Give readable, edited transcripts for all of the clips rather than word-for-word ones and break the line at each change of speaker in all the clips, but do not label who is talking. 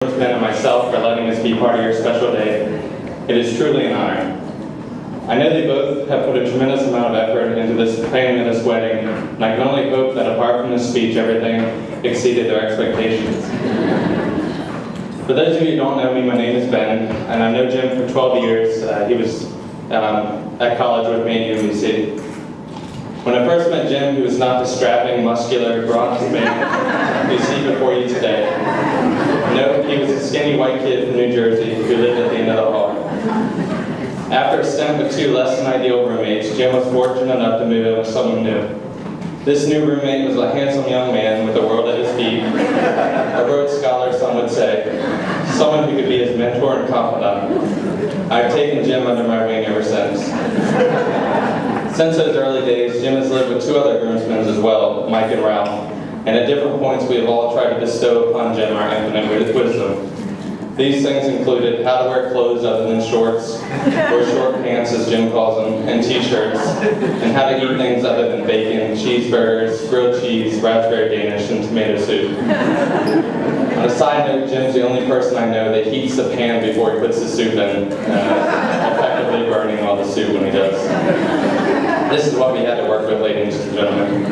And myself for letting us be part of your special day. It is truly an honor. I know they both have put a tremendous amount of effort into this planning of this wedding, and I can only hope that apart from this speech, everything exceeded their expectations. For those of you who don't know me, my name is Ben, and I've known Jim for 12 years. He was at college with me at UMBC. When I first met Jim, he was not the strapping, muscular, bronzed man you see before you today. No, he was a skinny white kid from New Jersey who lived at the end of the hall. After a stint with two less than ideal roommates, Jim was fortunate enough to move in with someone new. This new roommate was a handsome young man with the world at his feet, a Rhodes Scholar, some would say, someone who could be his mentor and confidant. I've taken Jim under my wing ever since. Since those early days, Jim has lived with two other groomsmen as well, Mike and Ralph, and at different points we have all tried to bestow upon Jim our infinite wisdom. These things included how to wear clothes other than shorts, or short pants as Jim calls them, and t-shirts, and how to eat things other than bacon, cheeseburgers, grilled cheese, raspberry Danish, and tomato soup. On a side note, Jim's the only person I know that heats the pan before he puts the soup in, effectively burning all the soup when he does. This is what we had to work with, ladies and gentlemen.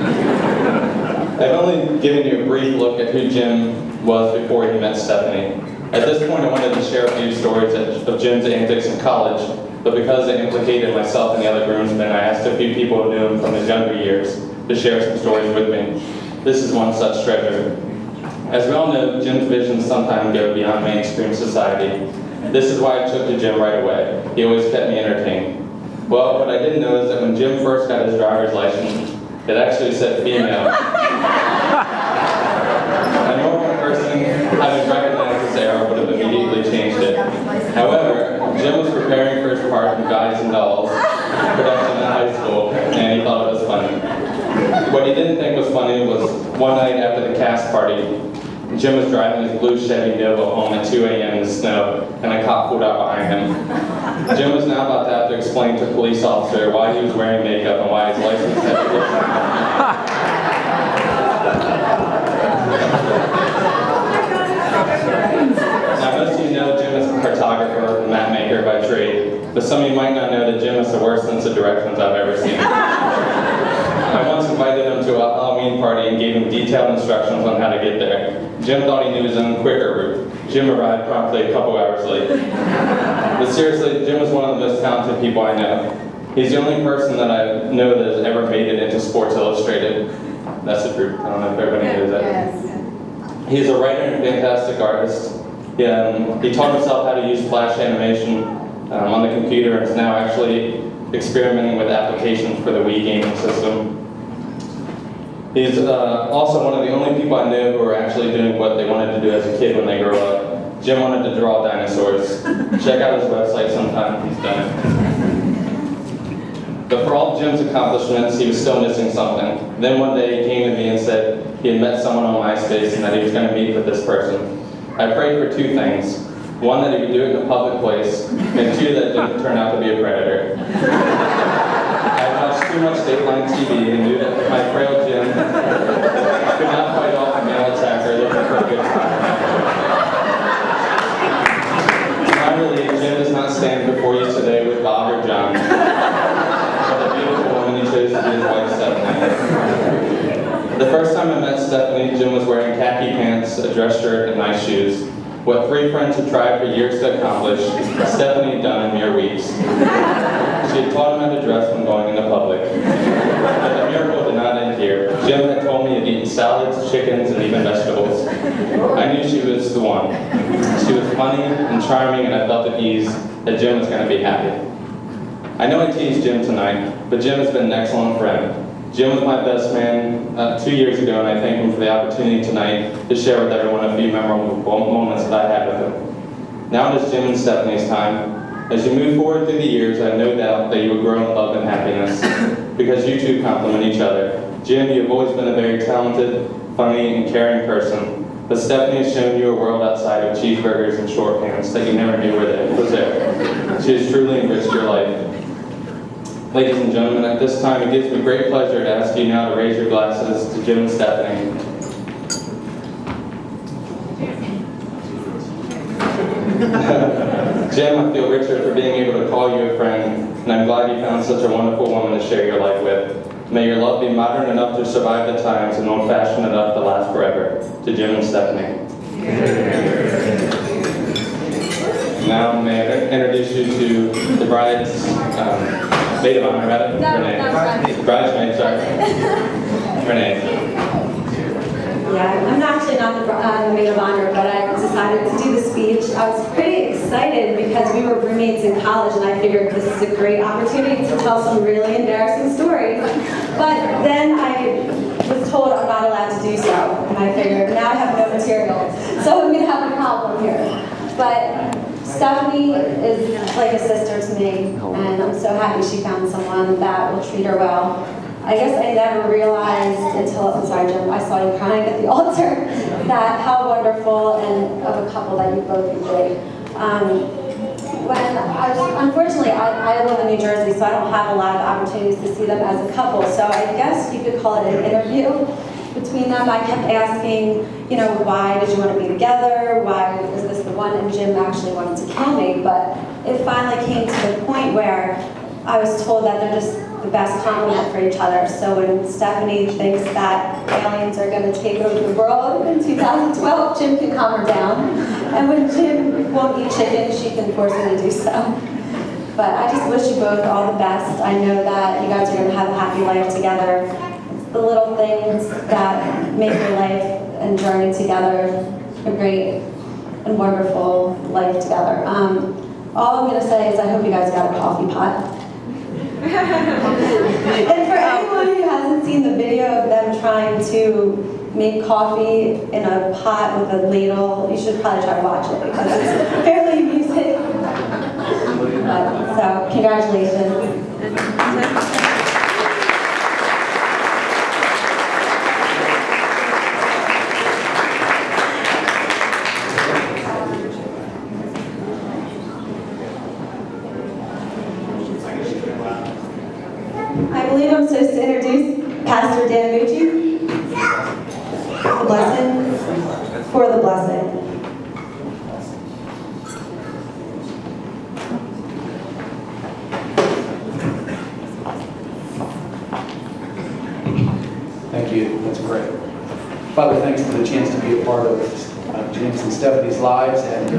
I've only given you a brief look at who Jim was before he met Stephanie. At this point, I wanted to share a few stories of Jim's antics in college, but because they implicated myself and the other groomsmen, I asked a few people who knew him from his younger years to share some stories with me. This is one such treasure. As we all know, Jim's visions sometimes go beyond mainstream society. This is why I took to Jim right away. He always kept me entertained. Well, what I didn't know is that when Jim first got his driver's license, it actually said female. A normal person, having recognized this error, would have immediately changed it. However, Jim was preparing for his part in Guys and Dolls production in high school, and he thought it was funny. What he didn't think was funny was one night after the cast party, Jim was driving his blue Chevy Nova home at 2 a.m. in the snow, and a cop pulled out behind him. Jim was now about to have to explain to a police officer why he was wearing makeup and why his license had to Now, most of you know Jim is a photographer and map maker by trade, but some of you might not know that Jim has the worst sense of directions I've ever seen. I once invited him to a Halloween party and gave him detailed instructions on how to get there. Jim thought he knew his own quicker route. Jim arrived promptly a couple hours late. But seriously, Jim is one of the most talented people I know. He's the only person that I know that has ever made it into Sports Illustrated. That's the truth. I don't know if everybody knows that. Yes. He's a writer and fantastic artist. He taught himself how to use Flash animation on the computer and is now actually experimenting with applications for the Wii gaming system. He's also one of the only people I know who are actually doing what they wanted to do as a kid when they grow up. Jim wanted to draw dinosaurs. Check out his website sometime, he's done it. But for all of Jim's accomplishments, he was still missing something. Then one day he came to me and said he had met someone on MySpace and that he was going to meet with this person. I prayed for two things. One, that he would do it in a public place, and two, that it didn't turn out to be a predator. I watched too much Dateline TV and knew that my frail Jim could not fight off a male attacker looking for a good time. I believe Jim does not stand before you today with Bob or John, but the beautiful woman he chose to be his wife, Stephanie. The first time I met Stephanie, Jim was wearing khaki pants, a dress shirt, and nice shoes. What three friends had tried for years to accomplish, Stephanie had done in mere weeks. She had taught him how to dress when going into public. But the miracle did not end here. Jim had told me he had eaten salads, chickens, and even vegetables. I knew she was the one. She was funny and charming, and I felt at ease that Jim was going to be happy. I know I teased Jim tonight, but Jim has been an excellent friend. Jim was my best man 2 years ago, and I thank him for the opportunity tonight to share with everyone a few memorable moments that I had with him. Now it is Jim and Stephanie's time. As you move forward through the years, I have no doubt that you will grow in love and happiness, because you two complement each other. Jim, you have always been a very talented, funny, and caring person, but Stephanie has shown you a world outside of cheeseburgers and short pants that you never knew was there. She has truly enriched your life. Ladies and gentlemen, at this time, it gives me great pleasure to ask you now to raise your glasses to Jim and Stephanie. Jim, I feel richer for being able to call you a friend, and I'm glad you found such a wonderful woman to share your life with. May your love be modern enough to survive the times and old-fashioned enough to last forever. To Jim and Stephanie. Now, may I introduce you to the bride's maid of honor, rather? Rene. Bridesmaid, sorry. Rene.
Yeah, I'm actually not the maid of honor, but I decided to do the speech. I was pretty excited because we were roommates in college, and I figured this is a great opportunity to tell some really embarrassing stories. But then I was told I'm not allowed to do so, and I figured now I have no material, so I'm going to have a problem here. But Stephanie is like a sister to me, and I'm so happy she found someone that will treat her well. I guess I never realized until, I'm sorry Jim, I saw you crying at the altar, that how wonderful and of a couple that you both enjoyed. Unfortunately, I live in New Jersey, so I don't have a lot of opportunities to see them as a couple, so I guess you could call it an interview between them. I kept asking, why did you want to be together? Why is this the one? And Jim actually wanted to kill me, but it finally came to the point where I was told that they're just the best complement for each other. So when Stephanie thinks that aliens are going to take over the world in 2012, Jim can calm her down. And when Jim won't eat chicken, she can force him to do so. But I just wish you both all the best. I know that you guys are going to have a happy life together. It's the little things that make your life and journey together a great and wonderful life together. All I'm going to say is I hope you guys got a coffee pot. And for anyone who hasn't seen the video of them trying to make coffee in a pot with a ladle, you should probably try to watch it because it's fairly amusing. So, congratulations. I believe I'm supposed to introduce Pastor Danamucci. The blessing, for the blessing.
Thank you, that's great. Father, thanks for the chance to be a part of James and Stephanie's lives, and